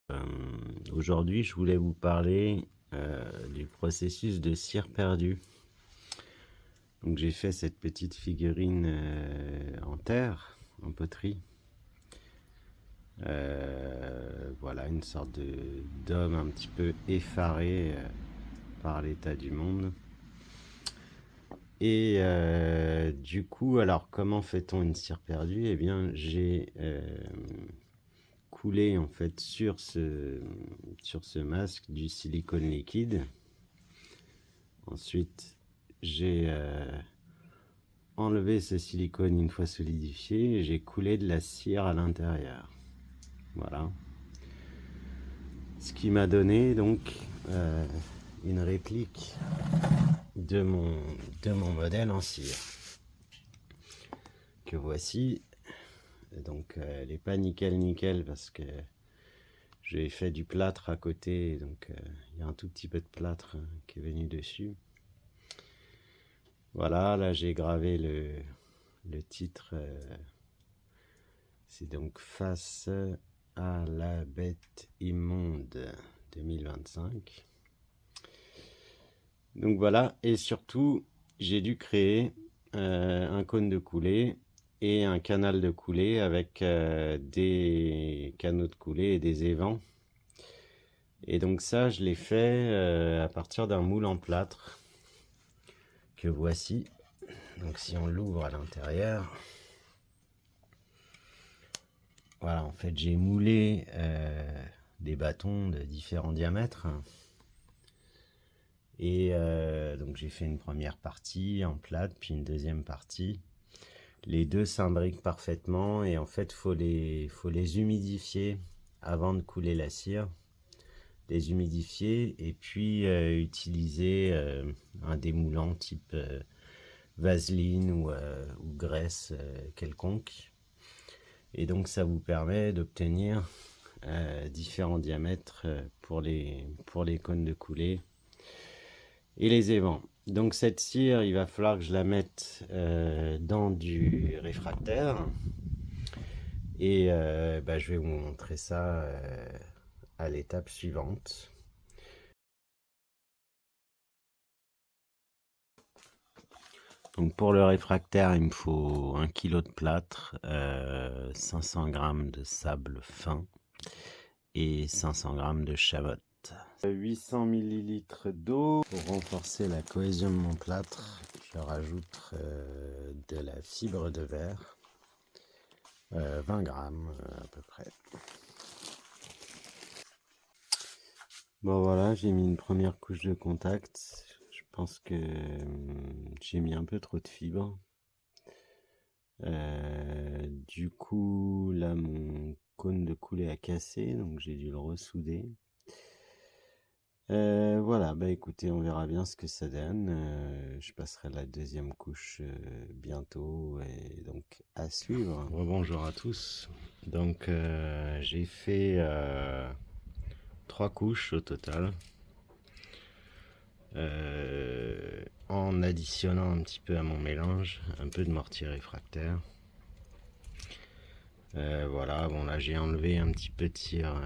Euh, Aujourd'hui, je voulais vous parler du processus de cire perdue. Donc, j'ai fait cette petite figurine en terre, en poterie. Voilà, une sorte d'homme un petit peu effaré par l'état du monde. Et du coup, alors comment fait-on une cire perdue? Eh bien, j'ai coulé en fait sur ce masque du silicone liquide. Ensuite, j'ai enlevé ce silicone une fois solidifié et j'ai coulé de la cire à l'intérieur. Voilà. Ce qui m'a donné donc une réplique de mon modèle en cire. Que voici. Donc elle n'est pas nickel parce que j'ai fait du plâtre à côté. Donc il y a un tout petit peu de plâtre qui est venu dessus. Voilà, là j'ai gravé le titre. C'est donc Face à la bête immonde 2025. Donc voilà, et surtout, j'ai dû créer un cône de coulée et un canal de coulée avec des canaux de coulée et des évents. Et donc ça, je l'ai fait à partir d'un moule en plâtre que voici. Donc si on l'ouvre à l'intérieur, voilà, en fait j'ai moulé des bâtons de différents diamètres. Et donc j'ai fait une première partie en plâtre, puis une deuxième partie. Les deux s'imbriquent parfaitement et en fait faut les humidifier avant de couler la cire. Les humidifier et puis utiliser un démoulant type vaseline ou graisse quelconque. Et donc ça vous permet d'obtenir différents diamètres pour les cônes de coulée et les évents. Donc cette cire, il va falloir que je la mette dans du réfractaire. Et je vais vous montrer ça à l'étape suivante. Donc pour le réfractaire, il me faut 1 kg de plâtre, 500 g de sable fin et 500 g de chamotte. 800 ml d'eau. Pour renforcer la cohésion de mon plâtre, je rajoute de la fibre de verre, 20 g à peu près. Bon voilà, j'ai mis une première couche de contact. Je pense que j'ai mis un peu trop de fibres. Du coup, là, mon cône de coulée a cassé, donc j'ai dû le ressouder. Voilà, bah écoutez, on verra bien ce que ça donne. Je passerai la deuxième couche bientôt, et donc à suivre. Bonjour à tous. Donc j'ai fait 3 couches au total. En additionnant un petit peu à mon mélange, un peu de mortier réfractaire. Voilà, bon là j'ai enlevé un petit peu de cire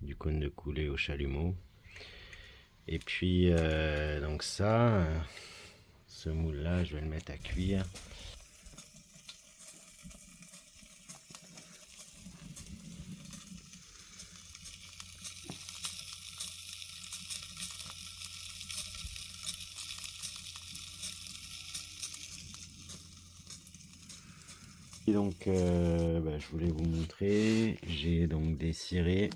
du cône de coulée au chalumeau. Et puis donc ça, ce moule là, je vais le mettre à cuire. Et donc je voulais vous montrer, j'ai donc desciré,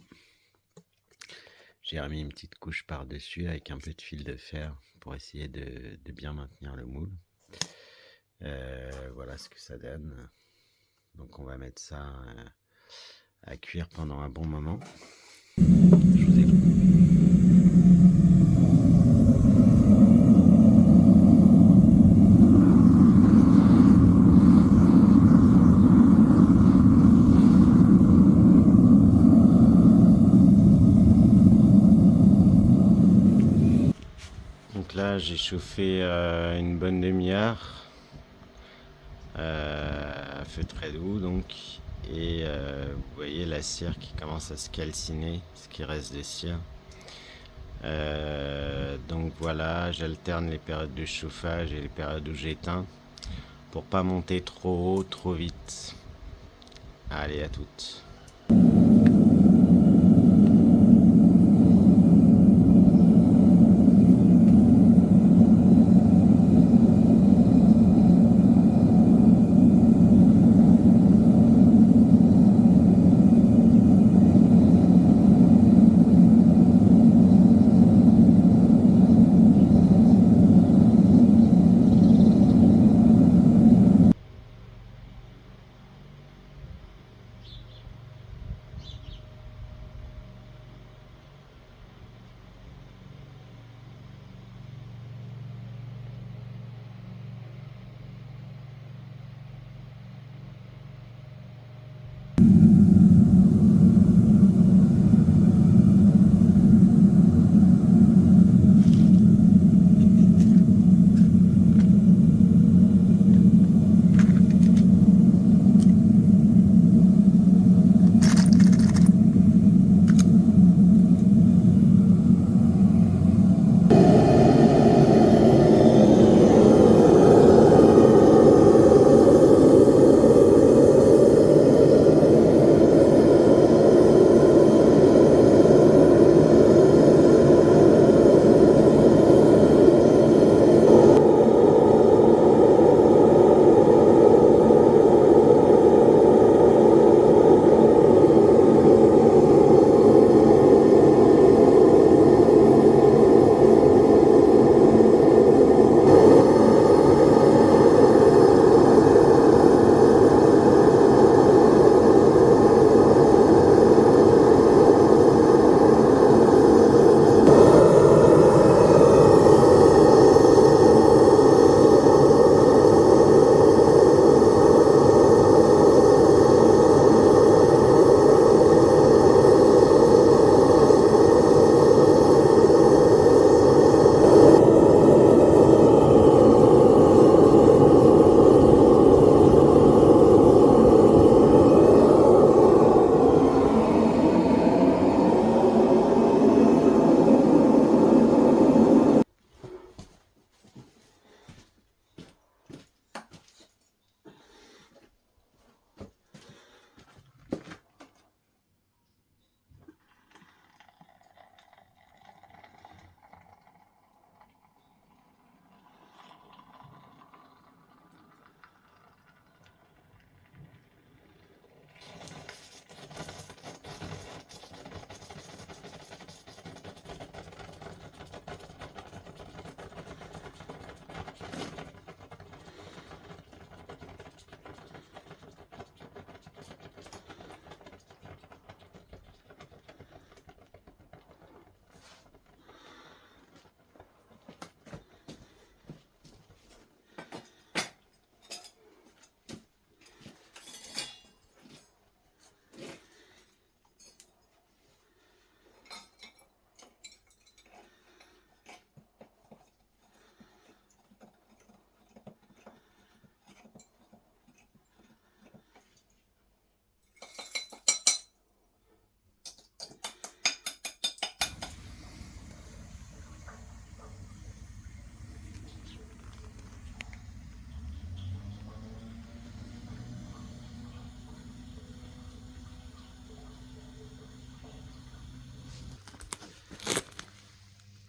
j'ai remis une petite couche par dessus avec un peu de fil de fer pour essayer de bien maintenir le moule. Voilà ce que ça donne. Donc on va mettre ça à cuire pendant un bon moment. Je vous écoute. Donc là j'ai chauffé une bonne demi-heure à feu très doux donc, Et vous voyez la cire qui commence à se calciner, ce qui reste de cire. Donc voilà, j'alterne les périodes de chauffage et les périodes où j'éteins pour pas monter trop haut, trop vite. Allez, à toutes.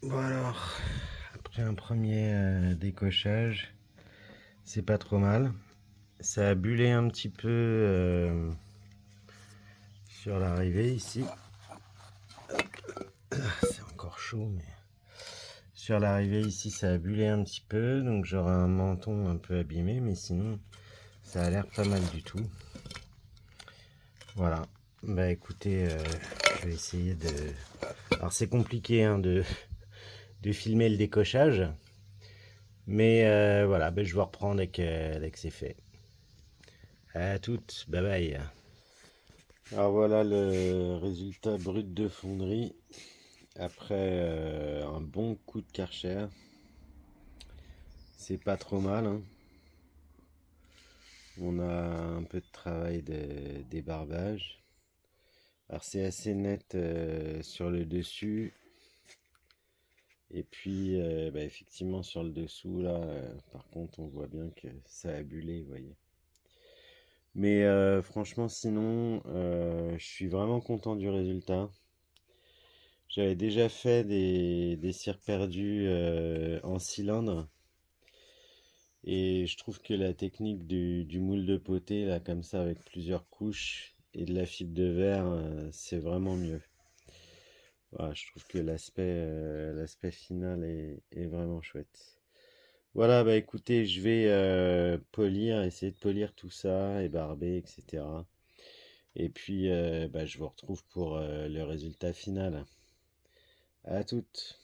Bon alors, après un premier décochage, c'est pas trop mal. Ça a bullé un petit peu sur l'arrivée ici. C'est encore chaud, mais sur l'arrivée ici, ça a bullé un petit peu. Donc j'aurai un menton un peu abîmé, mais sinon, ça a l'air pas mal du tout. Voilà. Bah écoutez, je vais essayer de... Alors c'est compliqué hein, de filmer le décochage. Mais voilà, ben, je vais reprendre dès que c'est fait. À toutes, bye bye. Alors voilà le résultat brut de fonderie après un bon coup de Karcher. C'est pas trop mal, hein. on a un peu de travail de débarbage. Alors c'est assez net sur le dessus. Et puis bah, effectivement sur le dessous là, par contre on voit bien que ça a bullé, vous voyez. Mais franchement sinon, je suis vraiment content du résultat. J'avais déjà fait des cires perdues en cylindre. Et je trouve que la technique du moule de poté, là, comme ça, avec plusieurs couches et de la fibre de verre, c'est vraiment mieux. Voilà, je trouve que l'aspect final est vraiment chouette. Voilà, bah écoutez, je vais polir, essayer de polir tout ça, et barber, etc. Et puis, bah, je vous retrouve pour le résultat final. À toutes!